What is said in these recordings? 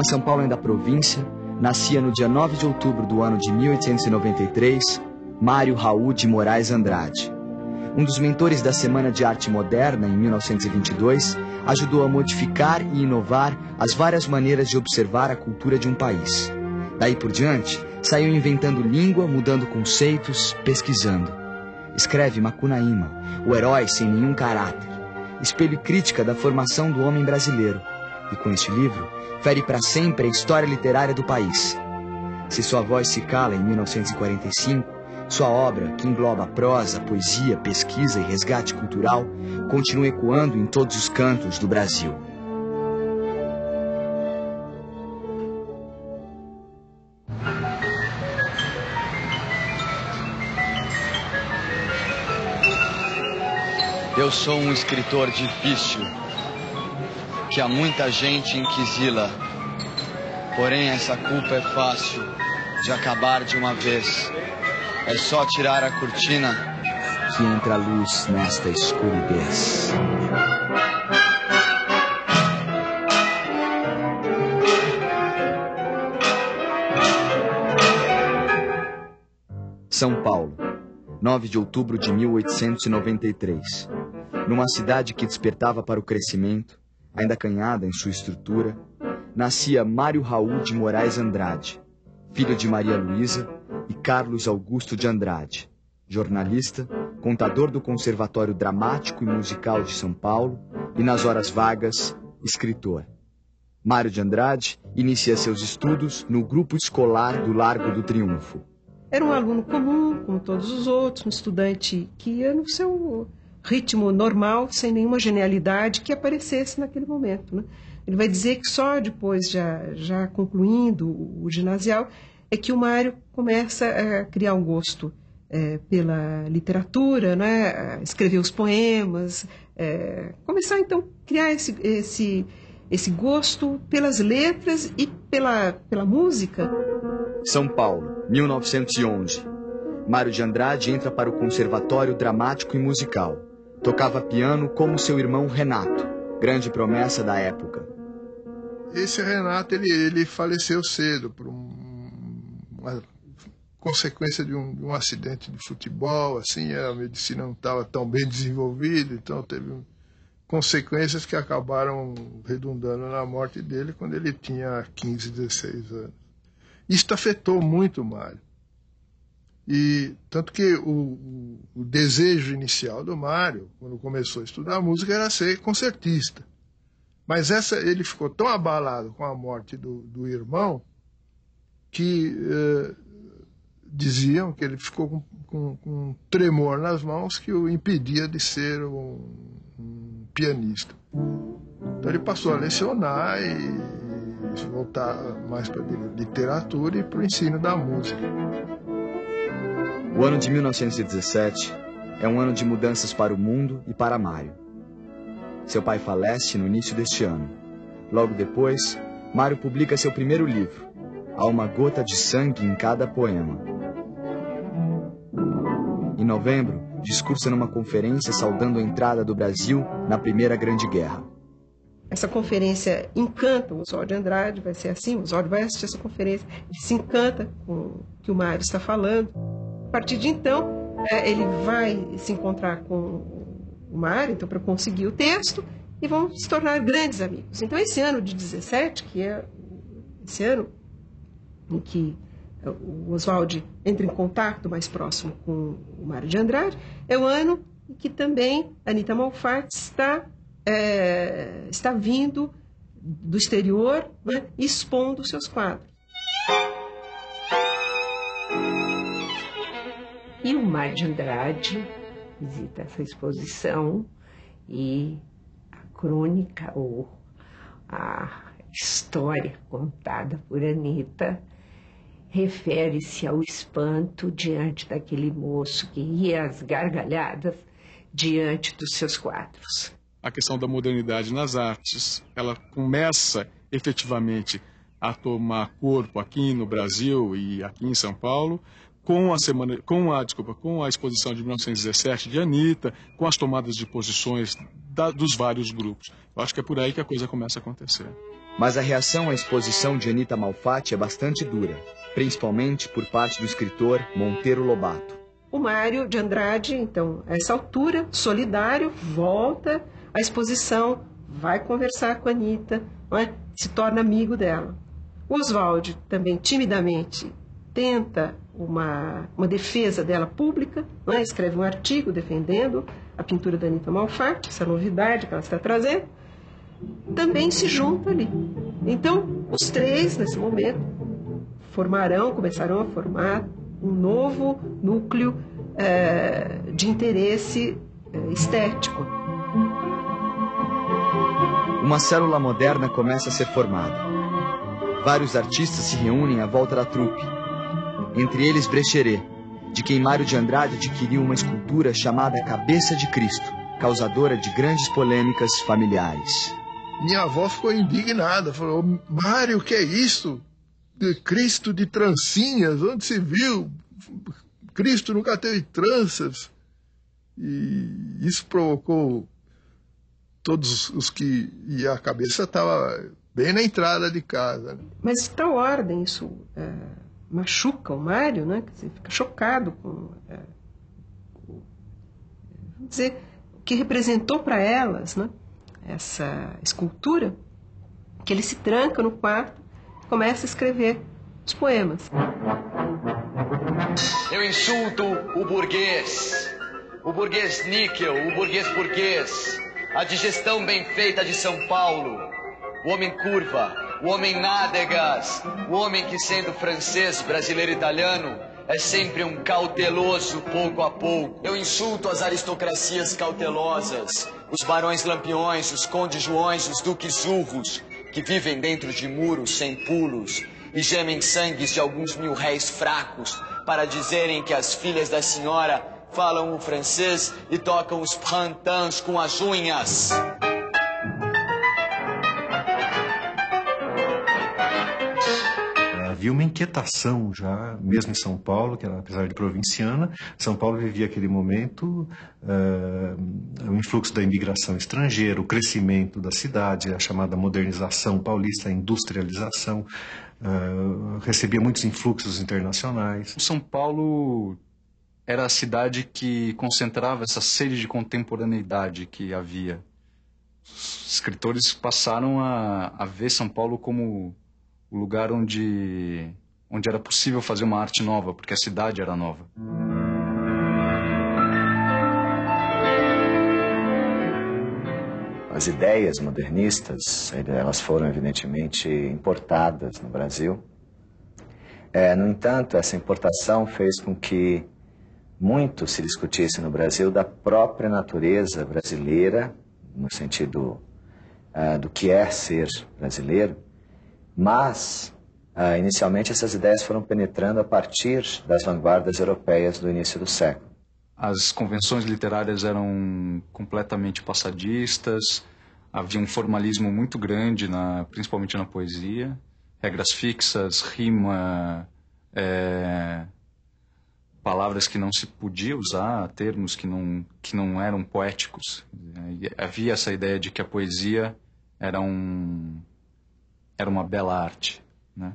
Numa São Paulo ainda província, nascia no dia 9 de outubro do ano de 1893, Mário Raul de Moraes Andrade. Um dos mentores da Semana de Arte Moderna, em 1922, ajudou a modificar e inovar as várias maneiras de observar a cultura de um país. Daí por diante, saiu inventando língua, mudando conceitos, pesquisando. Escreve Macunaíma, o herói sem nenhum caráter, espelho e crítica da formação do homem brasileiro. E com este livro, fere para sempre a história literária do país. Se sua voz se cala em 1945, sua obra, que engloba prosa, poesia, pesquisa e resgate cultural, continua ecoando em todos os cantos do Brasil. Eu sou um escritor difícil, que há muita gente inquisila. Porém, essa culpa é fácil de acabar de uma vez. É só tirar a cortina que entra a luz nesta escuridez. São Paulo, 9 de outubro de 1893. Numa cidade que despertava para o crescimento, ainda acanhada em sua estrutura, nascia Mário Raul de Moraes Andrade, filho de Maria Luísa e Carlos Augusto de Andrade, jornalista, contador do Conservatório Dramático e Musical de São Paulo e, nas horas vagas, escritor. Mário de Andrade inicia seus estudos no grupo escolar do Largo do Triunfo. Era um aluno comum, como todos os outros, um estudante que ia no seu ritmo normal, sem nenhuma genialidade que aparecesse naquele momento, né? Ele vai dizer que só depois, já concluindo o ginasial, é que o Mário começa a criar um gosto pela literatura, né? Escrever os poemas, começar então a criar esse gosto pelas letras e pela música. São Paulo, 1911. Mário de Andrade entra para o Conservatório Dramático e Musical. Tocava piano como seu irmão Renato, grande promessa da época. Esse Renato, ele faleceu cedo por uma consequência de um acidente de futebol, assim, a medicina não estava tão bem desenvolvida, então teve consequências que acabaram redundando na morte dele quando ele tinha 15, 16 anos. Isso afetou muito o Mário. E tanto que o desejo inicial do Mário, quando começou a estudar música, era ser concertista. Mas ele ficou tão abalado com a morte do irmão que diziam que ele ficou com um tremor nas mãos que o impedia de ser um pianista. Então ele passou a lecionar e voltar mais para a literatura e para o ensino da música. O ano de 1917 é um ano de mudanças para o mundo e para Mário. Seu pai falece no início deste ano. Logo depois, Mário publica seu primeiro livro, Há uma gota de sangue em cada poema. Em novembro, discursa numa conferência saudando a entrada do Brasil na Primeira Grande Guerra. Essa conferência encanta o Oswald de Andrade, vai ser assim, o Oswald vai assistir essa conferência, ele se encanta com o que o Mário está falando. A partir de então, ele vai se encontrar com o Mário, então, para conseguir o texto, e vão se tornar grandes amigos. Então, esse ano de 17, que é esse ano em que o Oswald entra em contato mais próximo com o Mário de Andrade, é o ano em que também Anita Malfatti está vindo do exterior, né, expondo seus quadros. E o Mário de Andrade visita essa exposição e a crônica ou a história contada por Anita refere-se ao espanto diante daquele moço que ria às gargalhadas diante dos seus quadros. A questão da modernidade nas artes, ela começa efetivamente a tomar corpo aqui no Brasil e aqui em São Paulo, com a exposição de 1917 de Anita, com as tomadas de posições dos vários grupos. Eu acho que é por aí que a coisa começa a acontecer. Mas a reação à exposição de Anita Malfatti é bastante dura, principalmente por parte do escritor Monteiro Lobato. O Mário de Andrade, então, a essa altura, solidário, volta à exposição, vai conversar com a Anita, não é? Se torna amigo dela. O Oswald também, timidamente, tenta uma defesa dela pública, não é? Escreve um artigo defendendo a pintura da Anita Malfatti, essa novidade que ela está trazendo, também se junta ali. Então, os três, nesse momento, começarão a formar um novo núcleo de interesse estético. Uma célula moderna começa a ser formada. Vários artistas se reúnem à volta da trupe. Entre eles Brecheret, de quem Mário de Andrade adquiriu uma escultura chamada Cabeça de Cristo, causadora de grandes polêmicas familiares. Minha avó ficou indignada, falou: Mário, o que é isso? De Cristo de trancinhas, onde se viu? Cristo nunca teve tranças. E isso provocou todos os que... E a cabeça estava bem na entrada de casa. Mas de tal ordem isso machuca o Mário, né? Quer dizer, fica chocado com... vamos dizer, o que representou para elas, né? Essa escultura, que ele se tranca no quarto e começa a escrever os poemas. Eu insulto o burguês níquel, o burguês, a digestão bem feita de São Paulo, o homem curva, o homem nádegas, o homem que, sendo francês, brasileiro, italiano, é sempre um cauteloso pouco a pouco. Eu insulto as aristocracias cautelosas, os barões lampiões, os condes joões, os duques urros, que vivem dentro de muros sem pulos e gemem sangues de alguns mil réis fracos para dizerem que as filhas da senhora falam o francês e tocam os printemps com as unhas. Havia uma inquietação já, mesmo em São Paulo, que apesar de provinciana, São Paulo vivia aquele momento, o influxo da imigração estrangeira, o crescimento da cidade, a chamada modernização paulista, a industrialização, recebia muitos influxos internacionais. São Paulo era a cidade que concentrava essa sede de contemporaneidade que havia. Os escritores passaram a ver São Paulo como o lugar onde era possível fazer uma arte nova, porque a cidade era nova. As ideias modernistas, elas foram evidentemente importadas no Brasil. No entanto, essa importação fez com que muito se discutisse no Brasil da própria natureza brasileira, no sentido do que é ser brasileiro, mas inicialmente essas ideias foram penetrando a partir das vanguardas europeias do início do século. As convenções literárias eram completamente passadistas, havia um formalismo muito grande, principalmente na poesia, regras fixas, rima, palavras que não se podia usar, termos que não eram poéticos. Havia essa ideia de que a poesia era uma bela arte, né?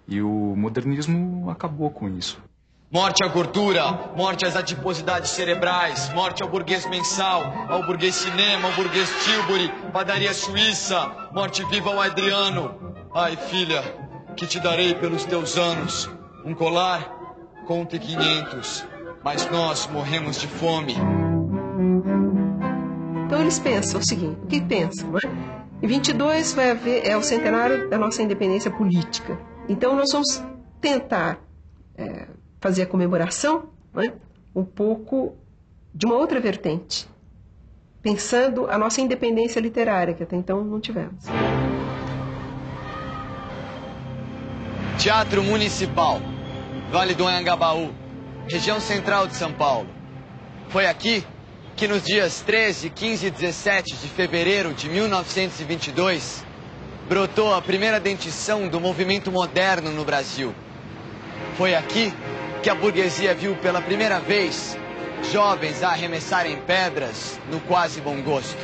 E o modernismo acabou com isso. Morte à gordura, morte às adiposidades cerebrais, morte ao burguês mensal, ao burguês cinema, ao burguês Tilbury, padaria suíça, morte viva ao Adriano. Ai, filha, que te darei pelos teus anos? Um colar? Conte 500, mas nós morremos de fome. Então eles pensam o seguinte, o que pensam, né? Em 22 vai haver, o centenário da nossa independência política. Então nós vamos tentar fazer a comemoração, né, um pouco de uma outra vertente, pensando a nossa independência literária, que até então não tivemos. Teatro Municipal, Vale do Anhangabaú, região central de São Paulo. Foi aqui que nos dias 13, 15 e 17 de fevereiro de 1922 brotou a primeira dentição do movimento moderno no Brasil. Foi aqui que a burguesia viu pela primeira vez jovens a arremessarem pedras no quase bom gosto.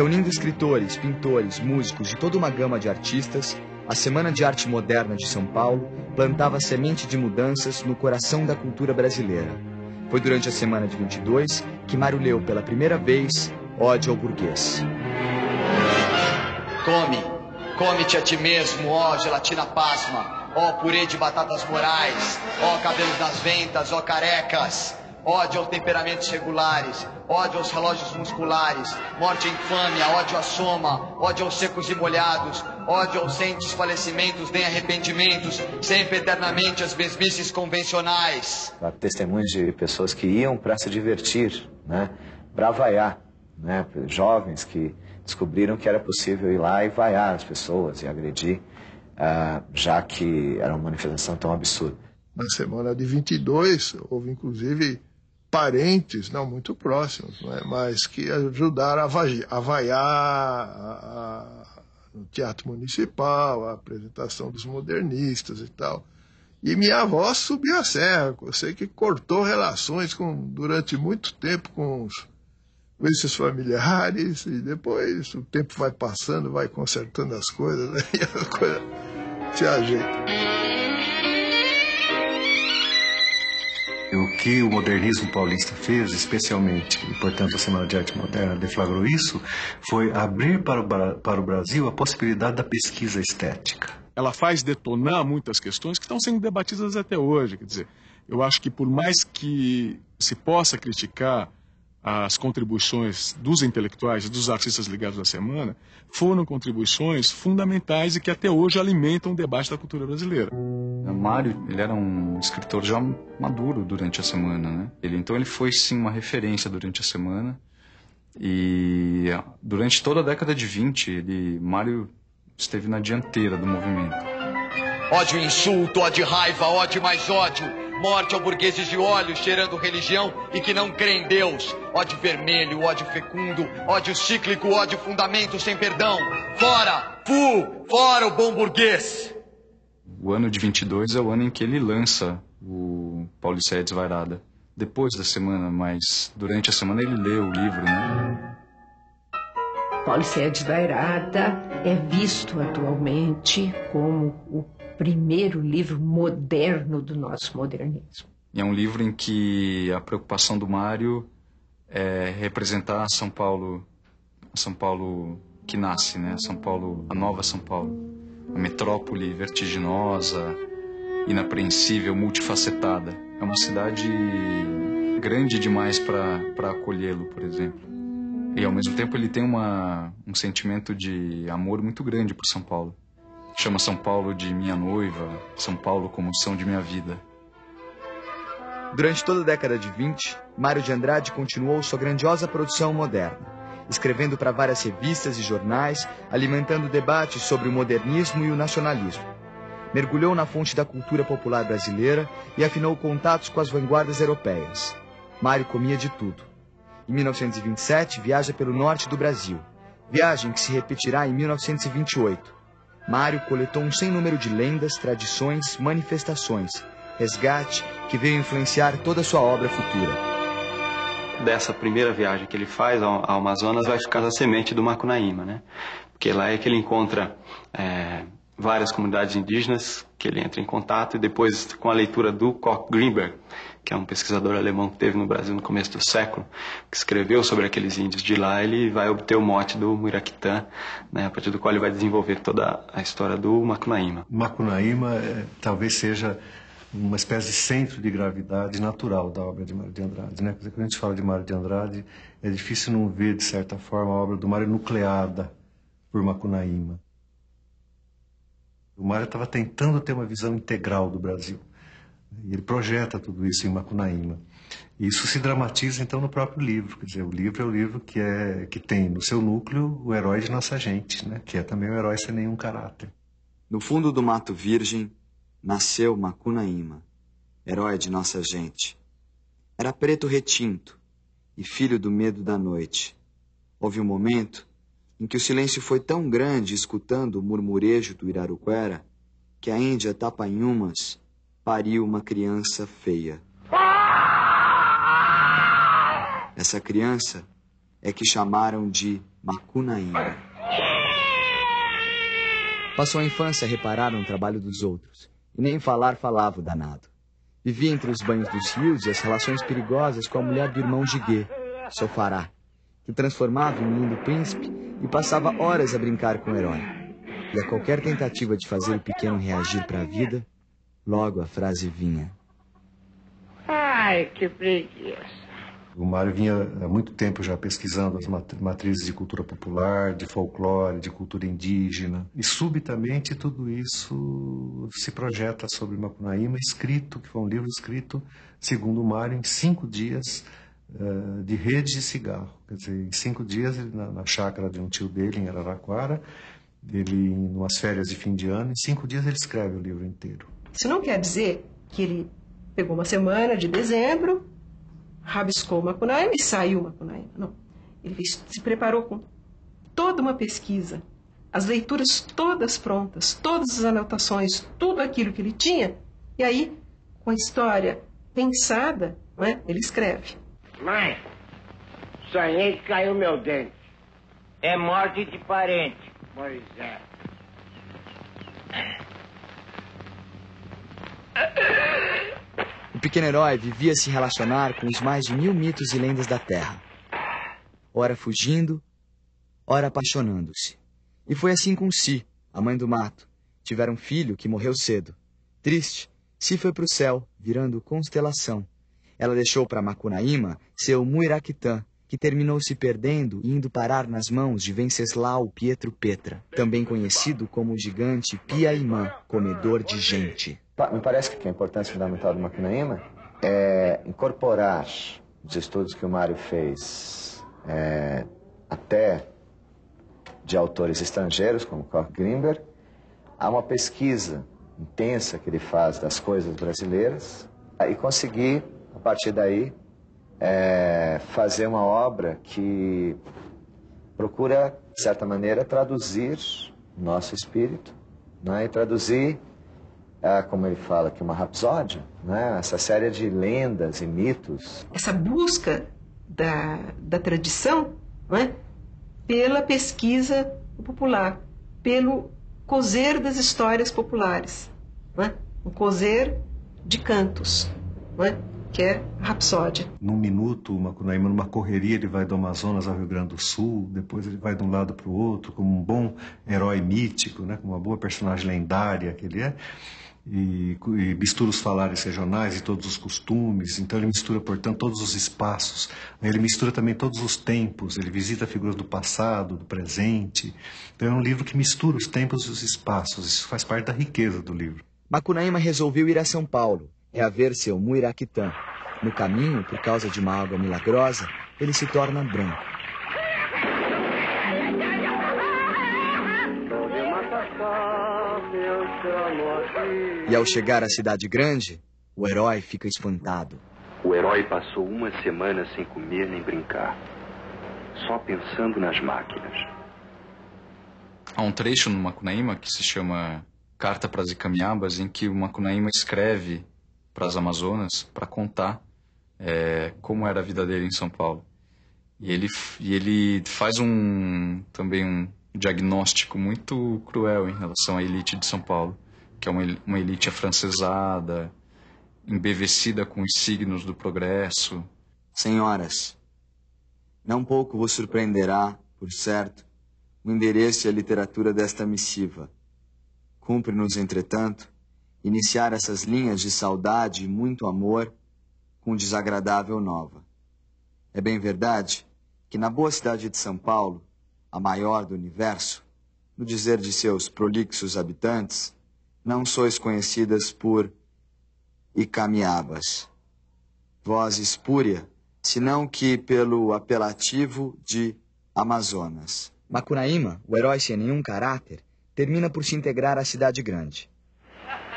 Reunindo escritores, pintores, músicos de toda uma gama de artistas, a Semana de Arte Moderna de São Paulo plantava a semente de mudanças no coração da cultura brasileira. Foi durante a semana de 22 que Mário leu pela primeira vez Ódio ao Burguês. Come-te a ti mesmo, ó gelatina pasma, ó purê de batatas morais, ó cabelos nas ventas, ó carecas. Ódio aos temperamentos regulares, ódio aos relógios musculares, morte e infâmia, ódio à soma, ódio aos secos e molhados, ódio aos sem desfalecimentos nem arrependimentos, sempre eternamente as mesmices convencionais. Testemunhos de pessoas que iam para se divertir, né, para vaiar, né, jovens que descobriram que era possível ir lá e vaiar as pessoas e agredir, já que era uma manifestação tão absurda. Na semana de 22, houve inclusive parentes, não muito próximos, né, mas que ajudaram a vaiar no Teatro Municipal, a apresentação dos modernistas e tal. E minha avó subiu a serra, eu sei que cortou relações durante muito tempo com esses familiares, e depois o tempo vai passando, vai consertando as coisas, né, e a coisa se ajeita. O que o modernismo paulista fez, especialmente, e portanto a Semana de Arte Moderna deflagrou isso, foi abrir para o Brasil a possibilidade da pesquisa estética. Ela faz detonar muitas questões que estão sendo debatidas até hoje. Quer dizer, eu acho que por mais que se possa criticar as contribuições dos intelectuais e dos artistas ligados à semana, foram contribuições fundamentais e que até hoje alimentam o debate da cultura brasileira. Mário, ele era um escritor já maduro durante a semana, né? Então ele foi sim uma referência durante a semana, e durante toda a década de 20, Mário esteve na dianteira do movimento. Ódio e insulto, ódio e raiva, ódio e mais ódio. Morte ao burgueses de olhos, cheirando religião e que não crê em Deus. Ódio vermelho, ódio fecundo, ódio cíclico, ódio fundamento sem perdão. Fora, fora o bom burguês. O ano de 22 é o ano em que ele lança o Paulicéia Desvairada. Depois da semana, mas durante a semana ele lê o livro, né? Paulicéia Desvairada é visto atualmente como o primeiro livro moderno do nosso modernismo. E é um livro em que a preocupação do Mário é representar São Paulo que nasce, né? São Paulo, a nova São Paulo, a metrópole vertiginosa, inapreensível, multifacetada. É uma cidade grande demais para acolhê-lo, por exemplo. E ao mesmo tempo ele tem um sentimento de amor muito grande por São Paulo. Chama São Paulo de minha noiva, São Paulo como são de minha vida. Durante toda a década de 20, Mário de Andrade continuou sua grandiosa produção moderna, escrevendo para várias revistas e jornais, alimentando debates sobre o modernismo e o nacionalismo. Mergulhou na fonte da cultura popular brasileira e afinou contatos com as vanguardas europeias. Mário comia de tudo. Em 1927, viaja pelo norte do Brasil, viagem que se repetirá em 1928. Mário coletou um sem número de lendas, tradições, manifestações, resgate que veio influenciar toda a sua obra futura. Dessa primeira viagem que ele faz ao Amazonas vai ficar a semente do Macunaíma, né? Porque lá é que ele encontra várias comunidades indígenas que ele entra em contato, e depois com a leitura do Koch Greenberg, que é um pesquisador alemão que teve no Brasil no começo do século, que escreveu sobre aqueles índios de lá, ele vai obter o mote do Muiraquitã, né, a partir do qual ele vai desenvolver toda a história do Macunaíma. Macunaíma talvez seja uma espécie de centro de gravidade natural da obra de Mário de Andrade, né? Quando a gente fala de Mário de Andrade, é difícil não ver, de certa forma, a obra do Mário nucleada por Macunaíma. O Mário estava tentando ter uma visão integral do Brasil. E ele projeta tudo isso em Macunaíma. E isso se dramatiza, então, no próprio livro. Quer dizer, o livro é o livro que tem no seu núcleo o herói de nossa gente, né? Que é também um herói sem nenhum caráter. No fundo do Mato Virgem, nasceu Macunaíma, herói de nossa gente. Era preto retinto e filho do medo da noite. Houve um momento em que o silêncio foi tão grande, escutando o murmurejo do Iraruquera, que a Índia Tapanhumas pariu uma criança feia. Essa criança é que chamaram de Macunaíma. Passou a infância a reparar no trabalho dos outros, e nem falar falava o danado. Vivia entre os banhos dos rios e as relações perigosas com a mulher do irmão Jiguê, Sofará, que transformava em um lindo príncipe e passava horas a brincar com o herói. E a qualquer tentativa de fazer o pequeno reagir para a vida, logo a frase vinha: Ai, que preguiça. O Mário vinha há muito tempo já pesquisando as matrizes de cultura popular, de folclore, de cultura indígena. E subitamente tudo isso se projeta sobre Macunaíma, escrito, que foi um livro escrito, segundo o Mário, em 5 dias de rede de cigarro. Quer dizer, em 5 dias, ele, na chácara de um tio dele, em Araraquara, ele, em umas férias de fim de ano, em 5 dias ele escreve o livro inteiro. Isso não quer dizer que ele pegou uma semana de dezembro, rabiscou Macunaíma e saiu Macunaíma. Não. Ele se preparou com toda uma pesquisa, as leituras todas prontas, todas as anotações, tudo aquilo que ele tinha, e aí, com a história pensada, não é? Ele escreve. Mãe, sonhei que caiu meu dente. É morte de parente. Pois é. O pequeno herói vivia se relacionar com os mais de 1000 mitos e lendas da terra. Ora fugindo, ora apaixonando-se. E foi assim com Si, a mãe do mato. Tiveram um filho que morreu cedo. Triste, Si foi para o céu, virando constelação. Ela deixou para Macunaíma seu Muiraquitã, que terminou se perdendo e indo parar nas mãos de Venceslau Pietro Petra, também conhecido como o gigante Piaimã, comedor de gente. Me parece que a importância fundamental do Macunaíma é incorporar os estudos que o Mário fez, até de autores estrangeiros, como Koch Grimberg, a uma pesquisa intensa que ele faz das coisas brasileiras e conseguir, a partir daí, fazer uma obra que procura, de certa maneira, traduzir o nosso espírito, né? E traduzir, como ele fala aqui, uma rapsódia, né? Essa série de lendas e mitos. Essa busca da tradição, não é? Pela pesquisa popular, pelo cozer das histórias populares, não é? Um cozer de cantos, não é? Que é a rapsódia. Num minuto, o Macunaíma, numa correria, ele vai do Amazonas ao Rio Grande do Sul, depois ele vai de um lado para o outro, como um bom herói mítico, né, como uma boa personagem lendária que ele é, e mistura os falares regionais e todos os costumes, então ele mistura, portanto, todos os espaços, ele mistura também todos os tempos, ele visita figuras do passado, do presente, então é um livro que mistura os tempos e os espaços, isso faz parte da riqueza do livro. Macunaíma resolveu ir a São Paulo, reaver seu Muiraquitã. No caminho, por causa de uma água milagrosa, ele se torna branco. E ao chegar à cidade grande, o herói fica espantado. O herói passou 1 semana sem comer nem brincar, só pensando nas máquinas. Há um trecho no Macunaíma que se chama Carta para as Icamiabas, em que o Macunaíma escreve para as Amazonas para contar como era a vida dele em São Paulo. E ele faz também um diagnóstico muito cruel em relação à elite de São Paulo, que é uma elite afrancesada, embevecida com os signos do progresso. Senhoras, não pouco vos surpreenderá, por certo, o endereço e a literatura desta missiva. Cumpre-nos, entretanto, iniciar essas linhas de saudade e muito amor com desagradável nova. É bem verdade que na boa cidade de São Paulo, a maior do universo, no dizer de seus prolixos habitantes, não sois conhecidas por Icamiabas, voz espúria, senão que pelo apelativo de Amazonas. Macunaíma, o herói sem nenhum caráter, termina por se integrar à cidade grande.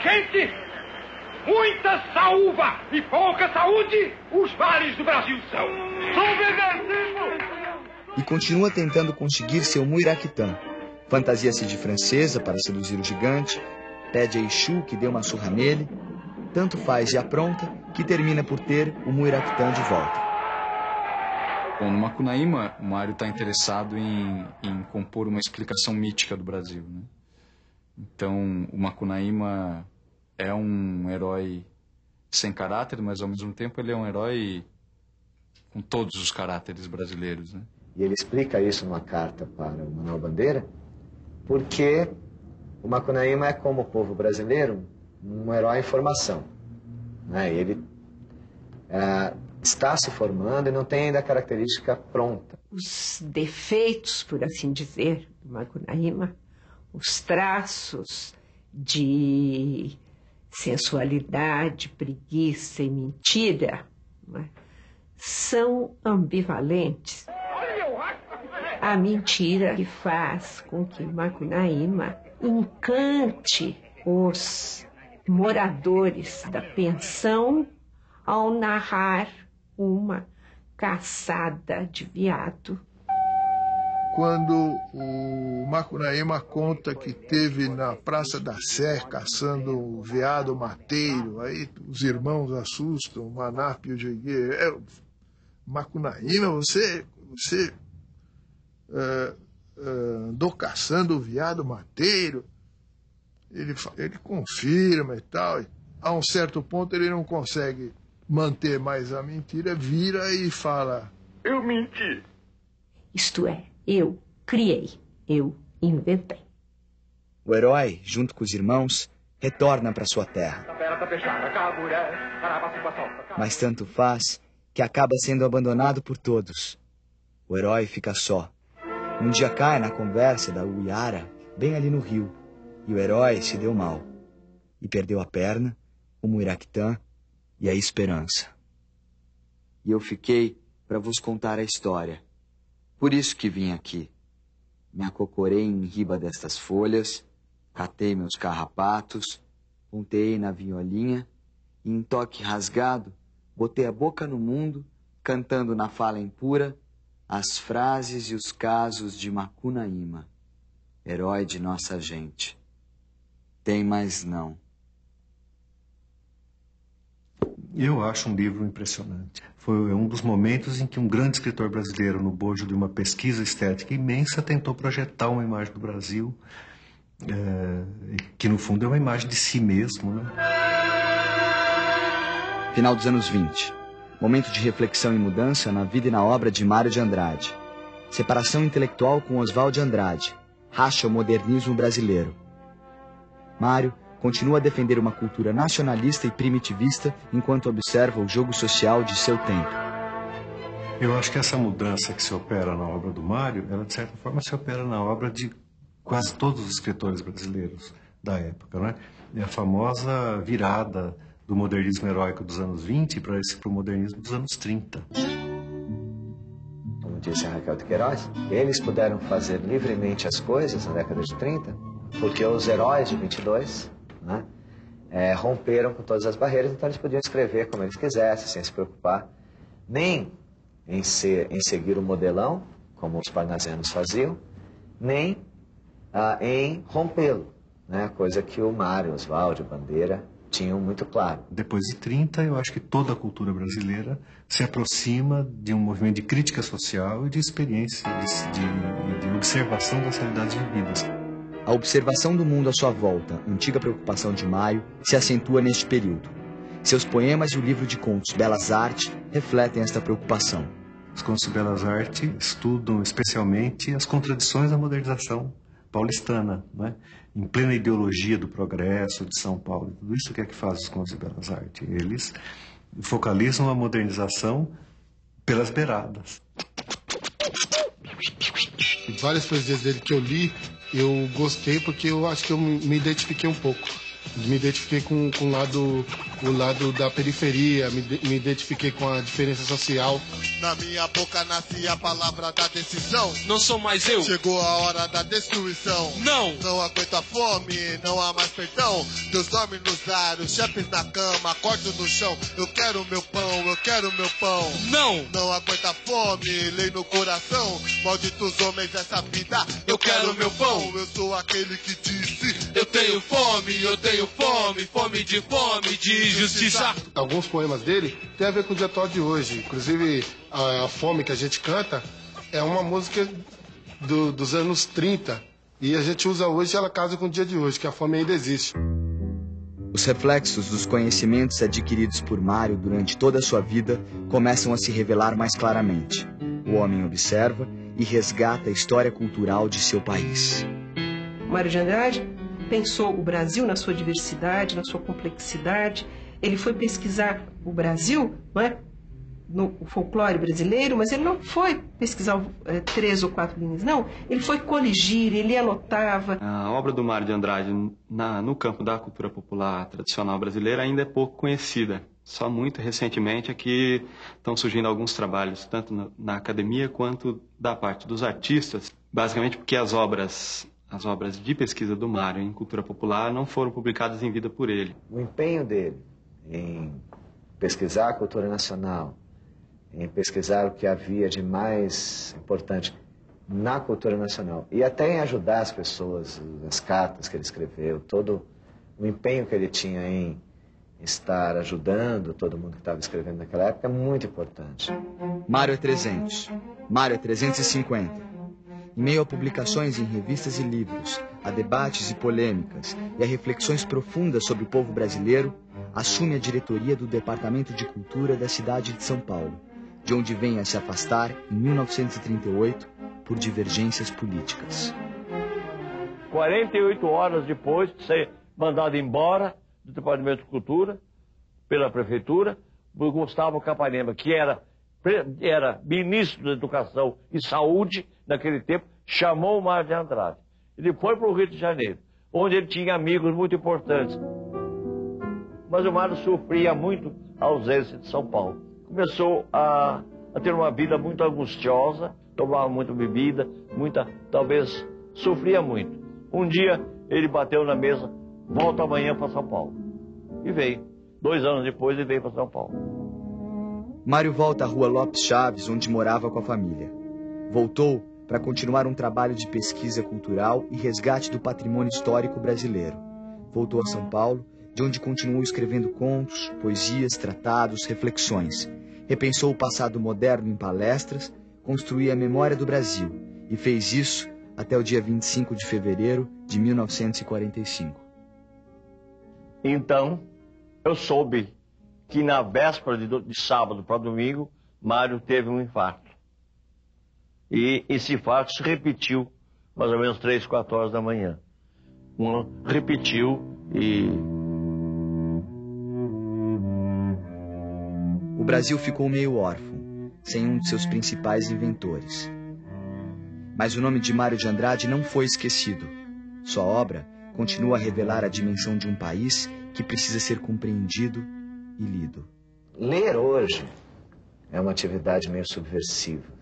Gente, muita saúva e pouca saúde, os vales do Brasil são. E continua tentando conseguir seu Muiraquitã. Fantasia-se de francesa para seduzir o gigante, pede a Exu que dê uma surra nele, tanto faz e apronta que termina por ter o Muiraquitã de volta. Bom, no Macunaíma, o Mário está interessado em compor uma explicação mítica do Brasil, né? Então, o Macunaíma é um herói sem caráter, mas ao mesmo tempo ele é um herói com todos os caráteres brasileiros, né? E ele explica isso numa carta para o Manuel Bandeira, porque o Macunaíma é, como o povo brasileiro, um herói em formação, né? Ele está se formando e não tem ainda a característica pronta. Os defeitos, por assim dizer, do Macunaíma, os traços de sensualidade, preguiça e mentira, né, são ambivalentes. A mentira que faz com que Macunaíma encante os moradores da pensão ao narrar uma caçada de veado. Quando o Macunaíma conta que teve na Praça da Sé caçando o veado mateiro, aí os irmãos assustam, o Manap e o Jegue. Macunaíma, você andou caçando o veado mateiro? Ele confirma e tal. A um certo ponto ele não consegue manter mais a mentira, vira e fala: eu menti. Isto é, eu criei, eu inventei. O herói, junto com os irmãos, retorna para sua terra. Mas tanto faz que acaba sendo abandonado por todos. O herói fica só. Um dia cai na conversa da Uiara, bem ali no rio, e o herói se deu mal. E perdeu a perna, o Muiractã e a esperança. E eu fiquei para vos contar a história. Por isso que vim aqui. Me acocorei em riba destas folhas, catei meus carrapatos, ponteei na violinha e, em toque rasgado, botei a boca no mundo, cantando na fala impura as frases e os casos de Macunaíma, herói de nossa gente. Tem mais não. Eu acho um livro impressionante. Foi um dos momentos em que um grande escritor brasileiro, no bojo de uma pesquisa estética imensa, tentou projetar uma imagem do Brasil, que no fundo é uma imagem de si mesmo, né? Final dos anos 20. Momento de reflexão e mudança na vida e na obra de Mário de Andrade. Separação intelectual com Oswald de Andrade. Racha o modernismo brasileiro. Mário continua a defender uma cultura nacionalista e primitivista enquanto observa o jogo social de seu tempo. Eu acho que essa mudança que se opera na obra do Mário, ela de certa forma se opera na obra de quase todos os escritores brasileiros da época, né? É a famosa virada do modernismo heróico dos anos 20 para o modernismo dos anos 30. Como disse a Raquel de Queiroz, eles puderam fazer livremente as coisas na década de 30, porque os heróis de 22, né, romperam com todas as barreiras, então eles podiam escrever como eles quisessem, sem se preocupar nem em seguir o modelão, como os parnasianos faziam, nem em rompê-lo, né, coisa que o Mário, Oswald, Bandeira tinham muito claro. Depois de 30, eu acho que toda a cultura brasileira se aproxima de um movimento de crítica social e de experiência, de observação das realidades vividas. A observação do mundo à sua volta, antiga preocupação de Mário, se acentua neste período. Seus poemas e o livro de contos Belas Artes refletem esta preocupação. Os contos de Belas Artes estudam especialmente as contradições da modernização paulistana, né? Em plena ideologia do progresso de São Paulo. Tudo isso que é que faz os contos de Belas Artes. Eles focalizam a modernização pelas beiradas. Várias poesias dele que eu li, eu gostei porque eu acho que eu me identifiquei um pouco. Me identifiquei com o lado da periferia, me identifiquei com a diferença social. Na minha boca nasce a palavra da decisão. Não sou mais eu. Chegou a hora da destruição. Não. Não aguento a fome, não há mais perdão. Deus dorme nos ares, chefes na cama, acordo no chão. Eu quero meu pão, eu quero meu pão. Não. Não aguento a fome, lei no coração. Malditos homens dessa vida, eu quero meu pão. Eu sou aquele que disse Eu tenho fome, fome de justiça. Alguns poemas dele têm a ver com o dia atual de hoje. Inclusive, a Fome que a gente canta é uma música dos anos 30. E a gente usa hoje, ela casa com o dia de hoje, que a fome ainda existe. Os reflexos dos conhecimentos adquiridos por Mário durante toda a sua vida começam a se revelar mais claramente. O homem observa e resgata a história cultural de seu país. Mário de Andrade pensou o Brasil na sua diversidade, na sua complexidade. Ele foi pesquisar o Brasil, não é? No folclore brasileiro, mas ele não foi pesquisar 3 ou 4 linhas, não. Ele foi coligir, ele anotava. A obra do Mário de Andrade no campo da cultura popular tradicional brasileira ainda é pouco conhecida. Só muito recentemente é que estão surgindo alguns trabalhos, tanto na academia quanto da parte dos artistas, basicamente porque as obras de pesquisa do Mário em cultura popular não foram publicadas em vida por ele. O empenho dele em pesquisar a cultura nacional, em pesquisar o que havia de mais importante na cultura nacional e até em ajudar as pessoas, as cartas que ele escreveu, todo o empenho que ele tinha em estar ajudando todo mundo que estava escrevendo naquela época é muito importante. Mário é 300, Mário é 350. Em meio a publicações em revistas e livros, a debates e polêmicas e a reflexões profundas sobre o povo brasileiro, assume a diretoria do Departamento de Cultura da cidade de São Paulo, de onde vem a se afastar em 1938 por divergências políticas. 48 horas depois de ser mandado embora do Departamento de Cultura pela Prefeitura, por Gustavo Capanema, que era ministro da Educação e Saúde naquele tempo, chamou o Mário de Andrade. Ele foi para o Rio de Janeiro, onde ele tinha amigos muito importantes. Mas o Mário sofria muito a ausência de São Paulo. Começou a ter uma vida muito angustiosa, tomava muita bebida, talvez sofria muito. Um dia ele bateu na mesa, volta amanhã para São Paulo. E veio. 2 anos depois ele veio para São Paulo. Mário volta à Rua Lopes Chaves, onde morava com a família. Voltou para continuar um trabalho de pesquisa cultural e resgate do patrimônio histórico brasileiro. Voltou a São Paulo, de onde continuou escrevendo contos, poesias, tratados, reflexões. Repensou o passado moderno em palestras, construiu a memória do Brasil e fez isso até o dia 25 de fevereiro de 1945. Então, eu soube que na véspera de sábado para domingo, Mário teve um infarto. E esse infarto se repetiu mais ou menos 3, 4 horas da manhã. Repetiu e... O Brasil ficou meio órfão, sem um de seus principais inventores. Mas o nome de Mário de Andrade não foi esquecido. Sua obra continua a revelar a dimensão de um país que precisa ser compreendido e lido. Ler hoje é uma atividade meio subversiva.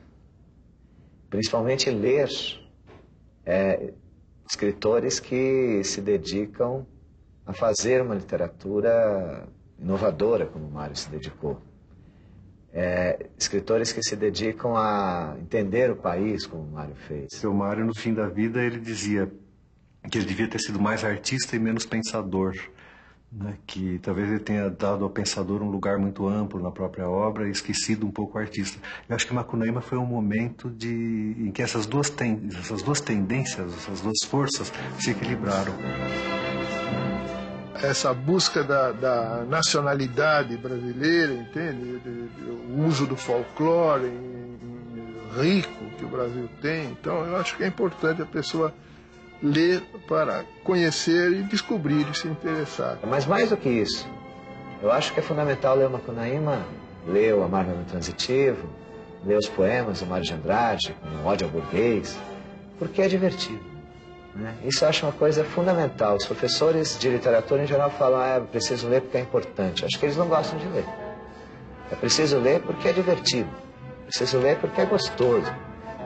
Principalmente ler escritores que se dedicam a fazer uma literatura inovadora, como o Mário se dedicou. Escritores que se dedicam a entender o país, como o Mário fez. O Mário, no fim da vida, ele dizia que ele devia ter sido mais artista e menos pensador, né? Que talvez ele tenha dado ao pensador um lugar muito amplo na própria obra e esquecido um pouco o artista. Eu acho que Macunaíma foi um momento em que essas duas tendências, essas duas forças se equilibraram. Essa busca da nacionalidade brasileira, entende? O uso do folclore rico que o Brasil tem. Então, eu acho que é importante a pessoa ler para conhecer e descobrir e se interessar. Mas mais do que isso, eu acho que é fundamental ler o Macunaíma, ler o Amar no Transitivo, ler os poemas do Mário de Andrade, como Ódio ao Burguês, porque é divertido. Isso eu acho uma coisa fundamental. Os professores de literatura em geral falam, é preciso ler porque é importante. Acho que eles não gostam de ler. É preciso ler porque é divertido. É preciso ler porque é gostoso.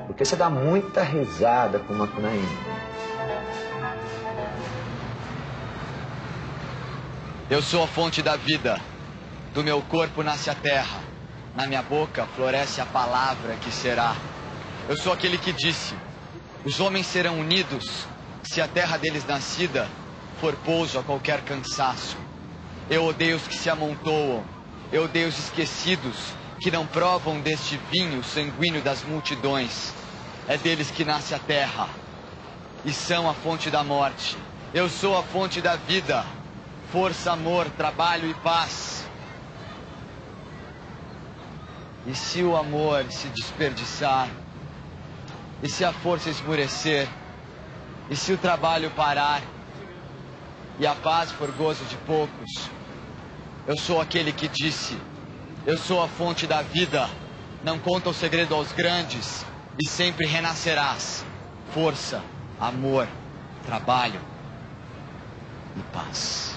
Porque você dá muita risada com o Macunaíma. Eu sou a fonte da vida. Do meu corpo nasce a terra. Na minha boca floresce a palavra que será. Eu sou aquele que disse: os homens serão unidos se a terra deles nascida for pouso a qualquer cansaço. Eu odeio os que se amontoam. Eu odeio os esquecidos, que não provam deste vinho sanguíneo das multidões. É deles que nasce a terra, e são a fonte da morte. Eu sou a fonte da vida, força, amor, trabalho e paz. E se o amor se desperdiçar, e se a força esmurecer, e se o trabalho parar, e a paz for gozo de poucos, eu sou aquele que disse, eu sou a fonte da vida, não conta o segredo aos grandes, e sempre renascerás. Força, amor, trabalho e paz.